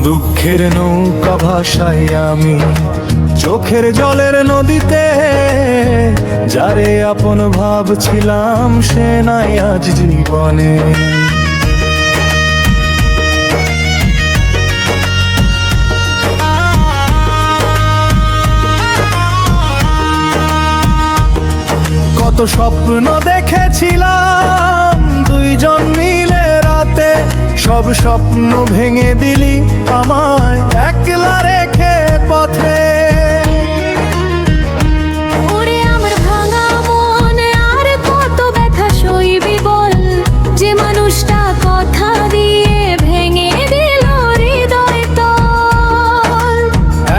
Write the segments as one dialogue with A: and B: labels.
A: দুঃখের নৌকা ভাসাই আমি চোখের জলের নদীতে, যারে আপন ভাবছিলাম সে নাই আজ জীবনে। কত স্বপ্ন দেখেছিলাম দুইজন মিলে রাতে, সব স্বপ্ন ভেঙে দিলি আমায় একলা রেখে পথে।
B: ওরে আমার ভাঙা মন আর কত ব্যথা সইবি বল, যে মানুষটা কথা দিয়ে ভেঙে দিল হৃদয় তল।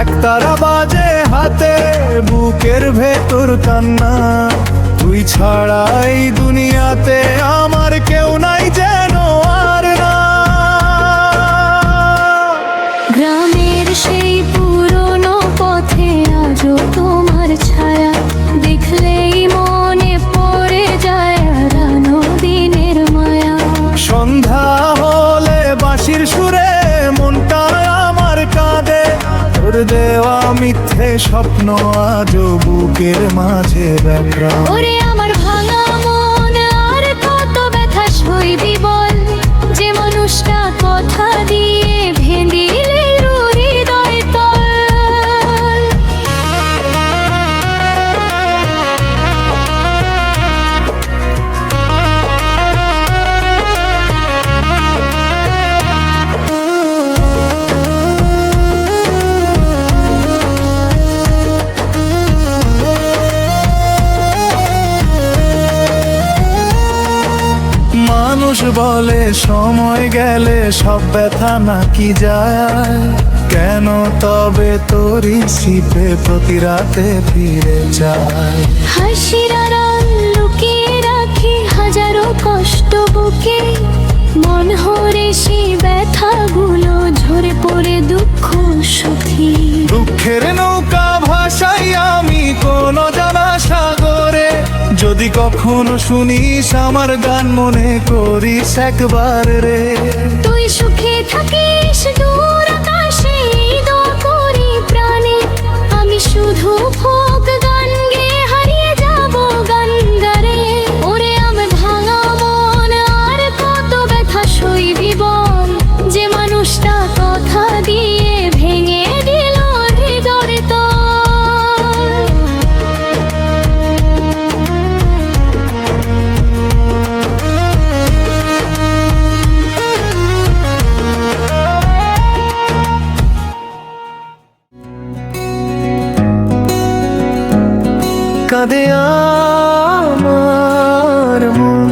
A: একতারা বাজে হাতে বুকের ভেতর কান্না, তুই ছাড়া এই দুনিয়াতে আমার কেউ নাই যেন আর না।
B: গ্রামের সেই পুরনো পথে আজও তোমার ছায়া, দেখলেই মনে পড়ে যায় হারানো দিনের মায়া।
A: সন্ধ্যা হলে বাঁশির সুরে মনটা আমার কাঁদে, তোর দেওয়া মিথ্যে স্বপ্ন আজও বুকের মাঝে ব্যাঘ্রা।
B: ওরে আমার ভাঙা মন আর কত ব্যথা সইবি বল, যে মানুষটা কথা দিয়ে ভেঙে দিল হৃদয় তল।
A: মানুষ বলে সময় গেলে সব ব্যথা নাকি যায়, কেন তবে তোরই ছিপে প্রতি রাতে ফিরে যায়।
B: হাসির আড়াল লুকিয়ে রাখি হাজারো কষ্ট বুকে, মন হরে সেই ব্যথাগুলো ঝরে পড়ে দুঃখ সুখী।
A: দুঃখের নৌকা ভাসাই আমি কোন জানা সাগরে, যদি কখনো শুনিস আমার গান মনে করিস একবার রে।
B: তুই সুখে থাকিস দূর আকাশে দোয়া করি প্রাণে, আমি শুধু ফোক গান গেয়ে হারিয়ে যাব গান্ধারে। ওরে আমার ভাঙা মন আর কত ব্যথা সইবি বল, যে মানুষটা কথা দিয়ে ভেঙে দিল হৃদয় তল।
A: কাঁদে আমার মন,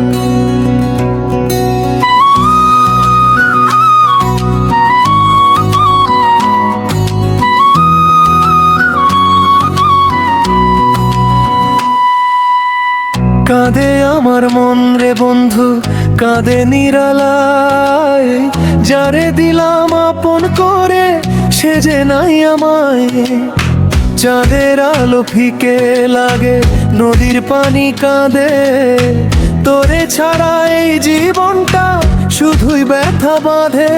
A: কাঁদে আমার মন রে বন্ধু, কাঁদে নিরালায়, যারে দিলাম আপন করে সে যে নাই আমায়। চাঁদের আলো ফিকে লাগে, নদীর পানি কাঁদে, তোরে ছাড়া এই জীবনটা শুধুই ব্যথা বাঁধে।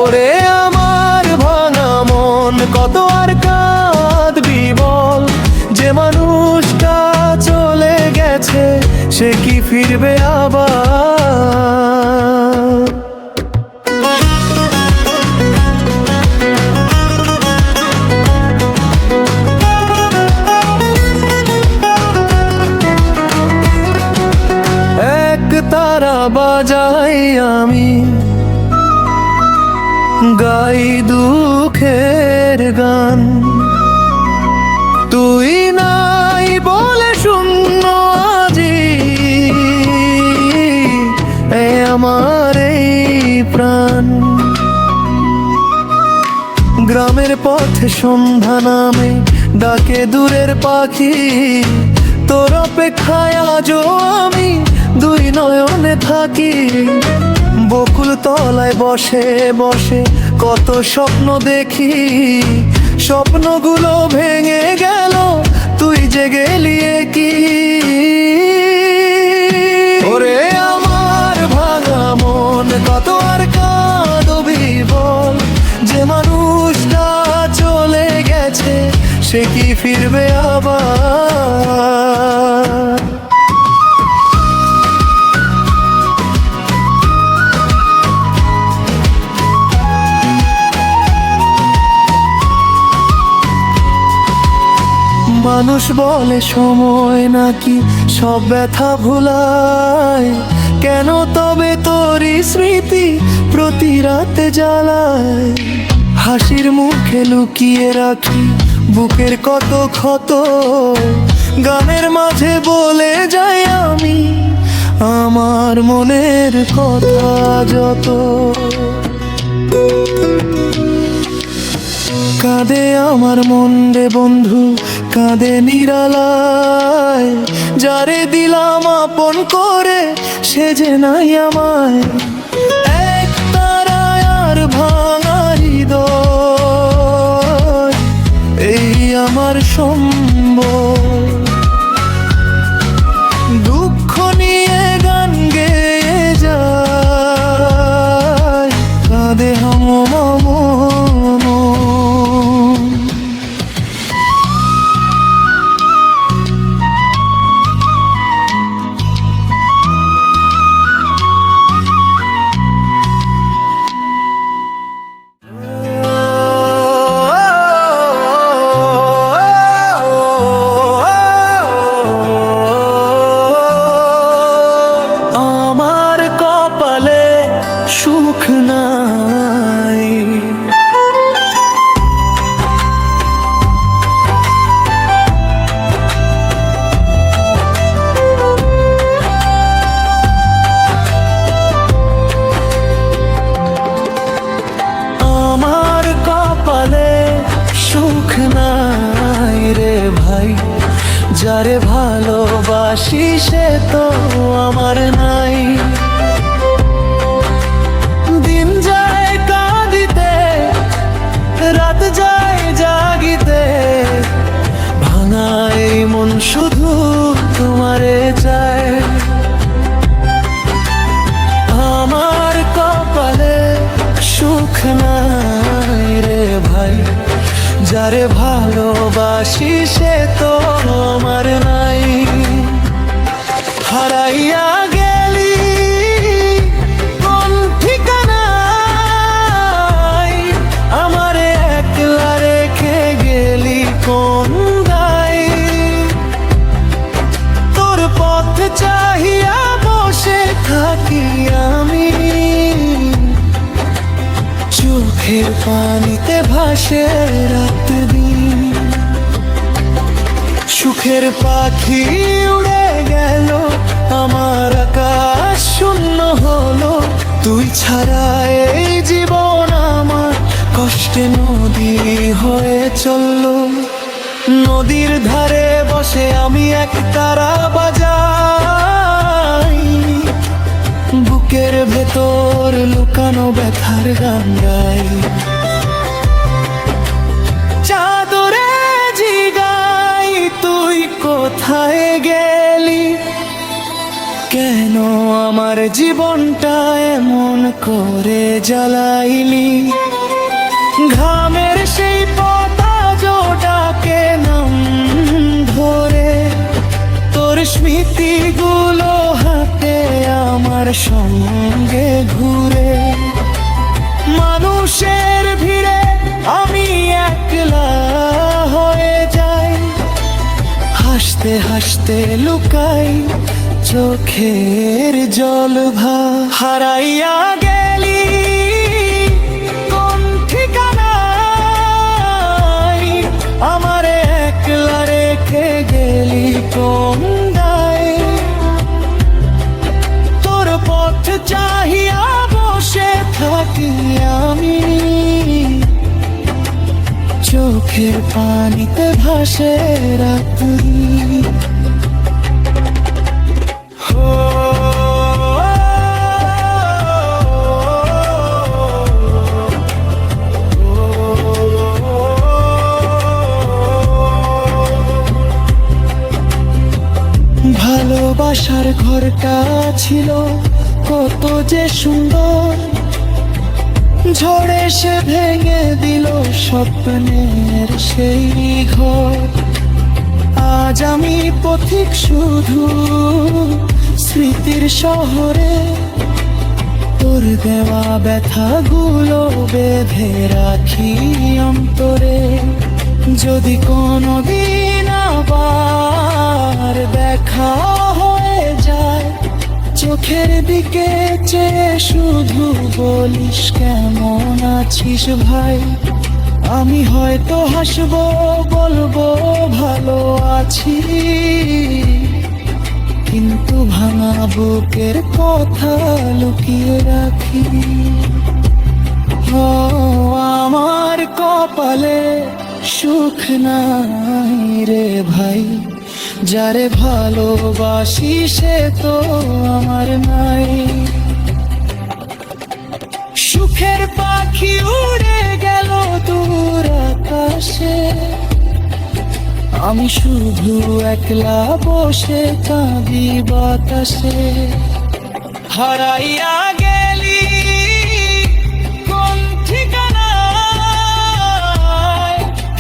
A: ওরে আমার ভাঙা মন কত আর কাঁদবি বল, যে মানুষটা চলে গেছে সে কি ফিরবে আবার। তারা বাজাই আমি গাই দুঃখের গান, তুই নাই বলে শূন্য আজি আমার এই প্রাণ। গ্রামের পথে সন্ধ্যা নামে ডাকে দূরের পাখি, তোর অপেক্ষায় আজও আমি দুই নয়নে থাকি। বকুল তলায় বসে বসে কত স্বপ্ন দেখি, স্বপ্নগুলো ভেঙে গেল, তুই যে গেলি কি। ওরে আমার ভাঙা মন, কত আর কাঁদবি বল। যে মানুষটা চলে গেছে, সে কি ফিরবে আবার? মানুষ বলে সময় নাকি সব ব্যথা ভুলায়, কেন তবে তোরই স্মৃতি প্রতি রাতে জ্বালায়? হাসির মুখে লুকিয়ে রাখি বুকের কত ক্ষত, গানের মাঝে বলে যাই আমি আমার মনের কথা যত। কাঁদে আমার মন রে বন্ধু, কাঁদে নিরালায়। যারে দিলাম আপন করে, সে যে নাই আমায়। এক তারায় আর ভাঙা হৃদয়, এই আমার সম্বল। দুঃখ নিয়ে গান গেয়ে যায়, কাঁদে হাম। আমার কপালে সুখ নাই, আমার কপালে সুখ নাই রে ভাই। যারে ভালোবাসি সে তো আমার নাই। দিন যায় কাঁদিতে, রাত যায় জাগিতে, ভাঙাই মন শুধু তোমারে চায়। আমার কপালে সুখ নাই রে ভাই। যারে ভালোবাসি সে তো আমার নাই। হারাইয়া গেলি কোন ঠিকানায়, আমারে একলা রেখে গেলি কোন দায়। তোর পথ চাহিয়া বসে থাকি আমি, চোখের পানিতে ভাসে রাত দিন। সুখের পাখি উড়ে গেল, আমার আকাশ শূন্য হলো। তুই ছাড়া এই জীবন আমার কষ্টে নদী হয়ে চললো। নদীর ধারে বসে আমি এক তারা বাজাই, বুকের ভেতর লুকানো ব্যথার গান গাই। চাদরে জিগাই তুই কোথায় গেলি, কেন আমার জীবনটা এমন করে জ্বালাইলি? ঘামের সেই পাতা জোটাকে নাম ধরে, তোর স্মৃতিগুলো হাতে আমার সঙ্গে ঘুরে। মানুষের ভিড়ে আমি একলা হয়ে যাই, হাসতে হাসতে লুকাই চোখের জল ভা। হারাইয়া গেলি কোন ঠিকানায়, আমারে একলা রেখে গেলি কোন দায়। তোর পথ চাহিয়া বসে থাকি আমি, চোখের পানিতে ভাসে রাত্রি। ভালোবাসার ঘরটা ছিল কত যে সুন্দর, ঝড়ে সে ভেঙে দিল স্বপ্নের সেই ঘর। আজ আমি পথিক শুধু স্মৃতির শহরে, তোর দেওয়া ব্যথাগুলো বেঁধে রাখি অন্তরে। যদি কোনোদিন আবার দেখা হয়ে যায়, চোখের দিকে চেয়ে শুধু বলিস কেমন আছিস ভাই। আমি হয়তো হাসবো, বলবো ভালো আছি, কিন্তু ভাঙা বুকের কথা লুকিয়ে রাখি। ও আমার কপালে সুখ নাই রে ভাই, যারে ভালোবাসি সে তো আমার নাই। সুখের পাখি উড়ে গেল দূর আকাশে, আমি শুধু একলা বসে কাঁদি বাতাসে। হারাইয়া গেলি কোন ঠিকানায়,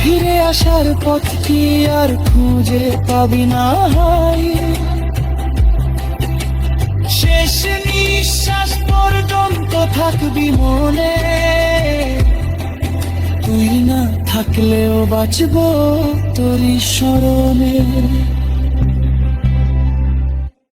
A: ফিরে আসার পথ কি আর খুঁজে পাবি না হয়। শেষ নিঃশ্বাস পর্যন্ত থাকবি মনে, তুই না থাকলেও বাঁচবো তোরই স্মরণে।